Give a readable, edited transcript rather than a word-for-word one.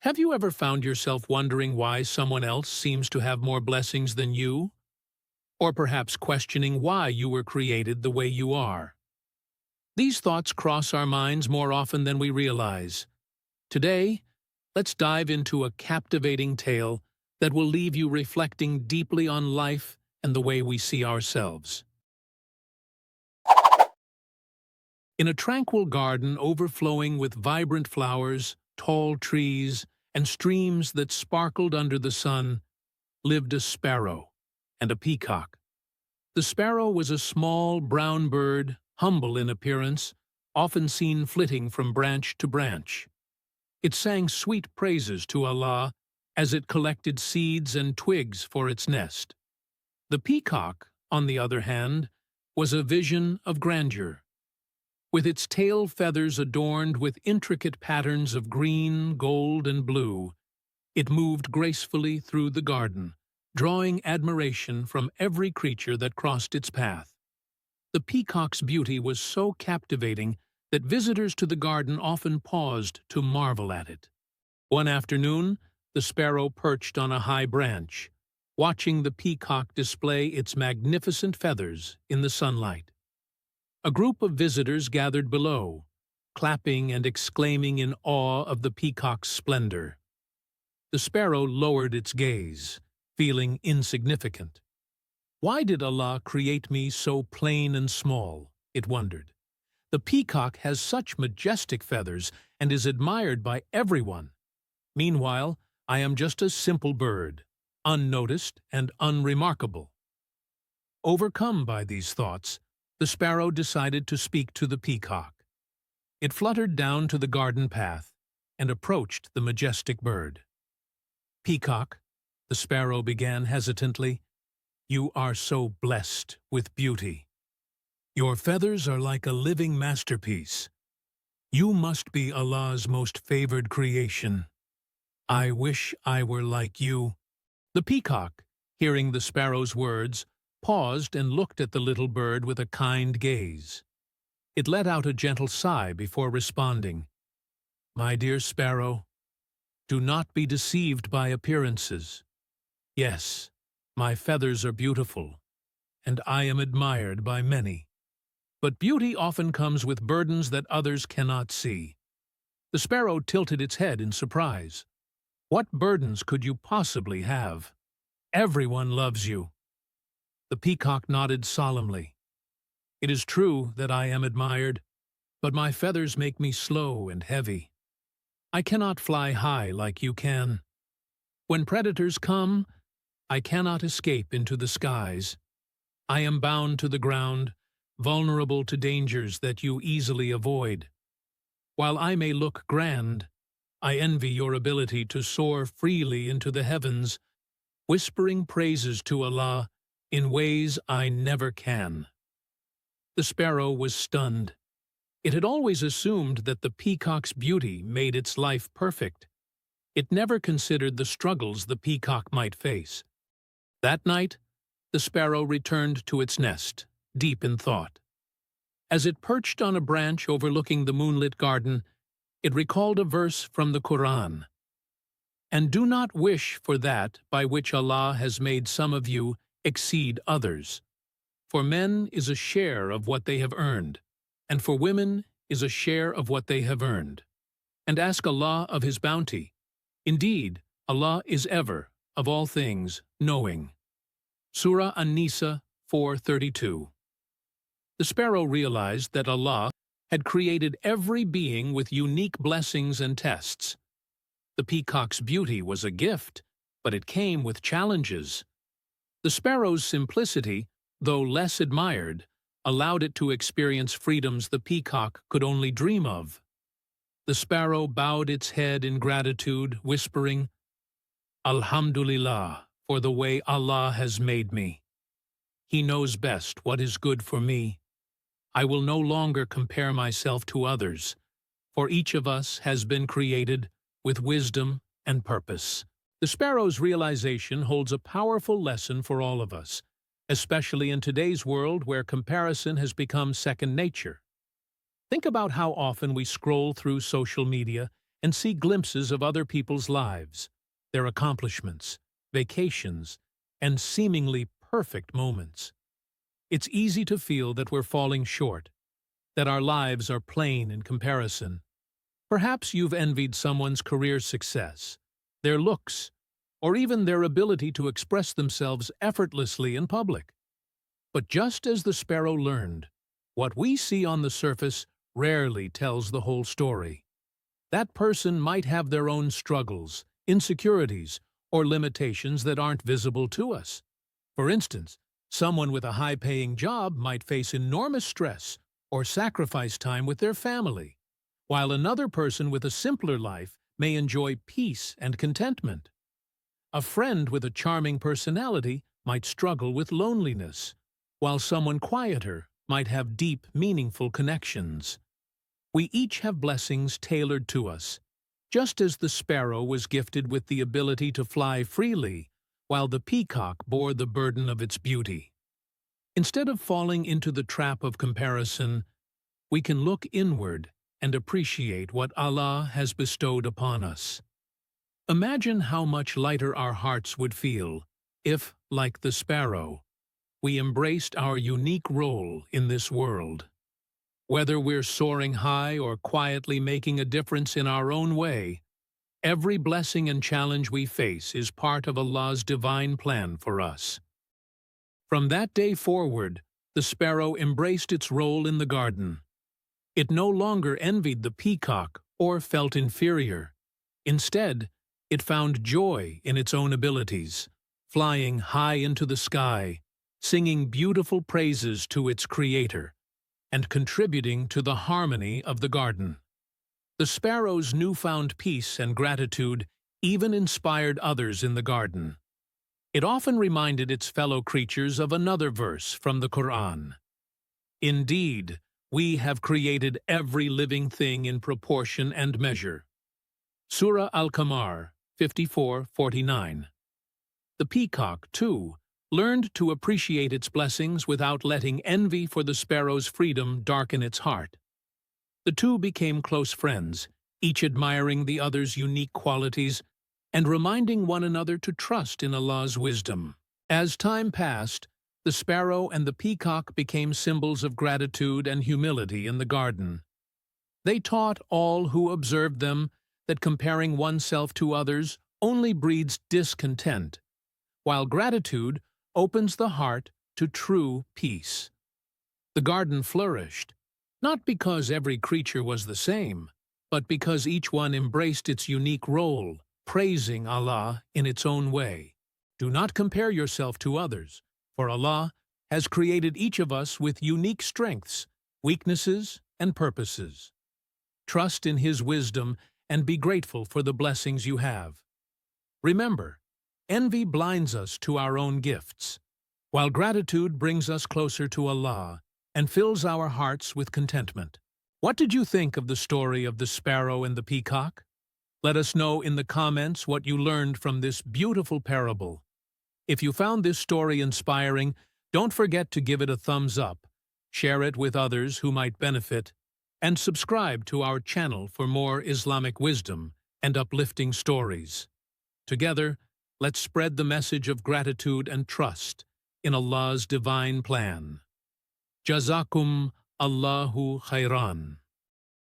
Have you ever found yourself wondering why someone else seems to have more blessings than you? Or perhaps questioning why you were created the way you are? These thoughts cross our minds more often than we realize. Today, let's dive into a captivating tale that will leave you reflecting deeply on life and the way we see ourselves. In a tranquil garden overflowing with vibrant flowers, tall trees, and streams that sparkled under the sun, lived a sparrow and a peacock. The sparrow was a small brown bird, humble in appearance, often seen flitting from branch to branch. It sang sweet praises to Allah as it collected seeds and twigs for its nest. The peacock, on the other hand, was a vision of grandeur. With its tail feathers adorned with intricate patterns of green, gold, and blue, it moved gracefully through the garden, drawing admiration from every creature that crossed its path. The peacock's beauty was so captivating that visitors to the garden often paused to marvel at it. One afternoon, the sparrow perched on a high branch, watching the peacock display its magnificent feathers in the sunlight. A group of visitors gathered below, clapping and exclaiming in awe of the peacock's splendor. The sparrow lowered its gaze, feeling insignificant. Why did Allah create me so plain and small? It wondered. The peacock has such majestic feathers and is admired by everyone. Meanwhile, I am just a simple bird, unnoticed and unremarkable. Overcome by these thoughts, the sparrow decided to speak to the peacock. It fluttered down to the garden path and approached the majestic bird. "Peacock," the sparrow began hesitantly, "you are so blessed with beauty. Your feathers are like a living masterpiece. You must be Allah's most favored creation. I wish I were like you." The peacock, hearing the sparrow's words, paused and looked at the little bird with a kind gaze. It let out a gentle sigh before responding. "My dear sparrow, do not be deceived by appearances. Yes, my feathers are beautiful, and I am admired by many. But beauty often comes with burdens that others cannot see." The sparrow tilted its head in surprise. "What burdens could you possibly have? Everyone loves you." The peacock nodded solemnly. "It is true that I am admired, but my feathers make me slow and heavy. I cannot fly high like you can. When predators come, I cannot escape into the skies. I am bound to the ground, vulnerable to dangers that you easily avoid. While I may look grand, I envy your ability to soar freely into the heavens, whispering praises to Allah in ways I never can." The sparrow was stunned. It had always assumed that the peacock's beauty made its life perfect. It never considered the struggles the peacock might face. That night, the sparrow returned to its nest, deep in thought. As it perched on a branch overlooking the moonlit garden, it recalled a verse from the Quran. "And do not wish for that by which Allah has made some of you exceed others. For men is a share of what they have earned, and for women is a share of what they have earned. And ask Allah of His bounty. Indeed, Allah is ever, of all things, knowing." Surah An-Nisa 4:32. The sparrow realized that Allah had created every being with unique blessings and tests. The peacock's beauty was a gift, but it came with challenges. The sparrow's simplicity, though less admired, allowed it to experience freedoms the peacock could only dream of. The sparrow bowed its head in gratitude, whispering, "Alhamdulillah, for the way Allah has made me. He knows best what is good for me. I will no longer compare myself to others, for each of us has been created with wisdom and purpose." The sparrow's realization holds a powerful lesson for all of us, especially in today's world where comparison has become second nature. Think about how often we scroll through social media and see glimpses of other people's lives, their accomplishments, vacations, and seemingly perfect moments. It's easy to feel that we're falling short, that our lives are plain in comparison. Perhaps you've envied someone's career success, their looks, or even their ability to express themselves effortlessly in public. But just as the sparrow learned, what we see on the surface rarely tells the whole story. That person might have their own struggles, insecurities, or limitations that aren't visible to us. For instance, someone with a high-paying job might face enormous stress or sacrifice time with their family, while another person with a simpler life may enjoy peace and contentment. A friend with a charming personality might struggle with loneliness, while someone quieter might have deep, meaningful connections. We each have blessings tailored to us, just as the sparrow was gifted with the ability to fly freely, while the peacock bore the burden of its beauty. Instead of falling into the trap of comparison, we can look inward and appreciate what Allah has bestowed upon us. Imagine how much lighter our hearts would feel if, like the sparrow, we embraced our unique role in this world. Whether we're soaring high or quietly making a difference in our own way, every blessing and challenge we face is part of Allah's divine plan for us. From that day forward, the sparrow embraced its role in the garden. It no longer envied the peacock or felt inferior. Instead, it found joy in its own abilities, flying high into the sky, singing beautiful praises to its creator, and contributing to the harmony of the garden. The sparrow's newfound peace and gratitude even inspired others in the garden. It often reminded its fellow creatures of another verse from the Quran. Indeed, we have created every living thing in proportion and measure. Surah Al-Qamar 54:49. The peacock, too, learned to appreciate its blessings without letting envy for the sparrow's freedom darken its heart. The two became close friends, each admiring the other's unique qualities and reminding one another to trust in Allah's wisdom. As time passed, the sparrow and the peacock became symbols of gratitude and humility in the garden. They taught all who observed them that comparing oneself to others only breeds discontent, while gratitude opens the heart to true peace. The garden flourished, not because every creature was the same, but because each one embraced its unique role, praising Allah in its own way. Do not compare yourself to others, for Allah has created each of us with unique strengths, weaknesses, and purposes. Trust in His wisdom and be grateful for the blessings you have. Remember, envy blinds us to our own gifts, while gratitude brings us closer to Allah and fills our hearts with contentment. What did you think of the story of the sparrow and the peacock? Let us know in the comments what you learned from this beautiful parable. If you found this story inspiring, don't forget to give it a thumbs up, share it with others who might benefit, and subscribe to our channel for more Islamic wisdom and uplifting stories. Together, let's spread the message of gratitude and trust in Allah's divine plan. Jazakum Allahu khairan.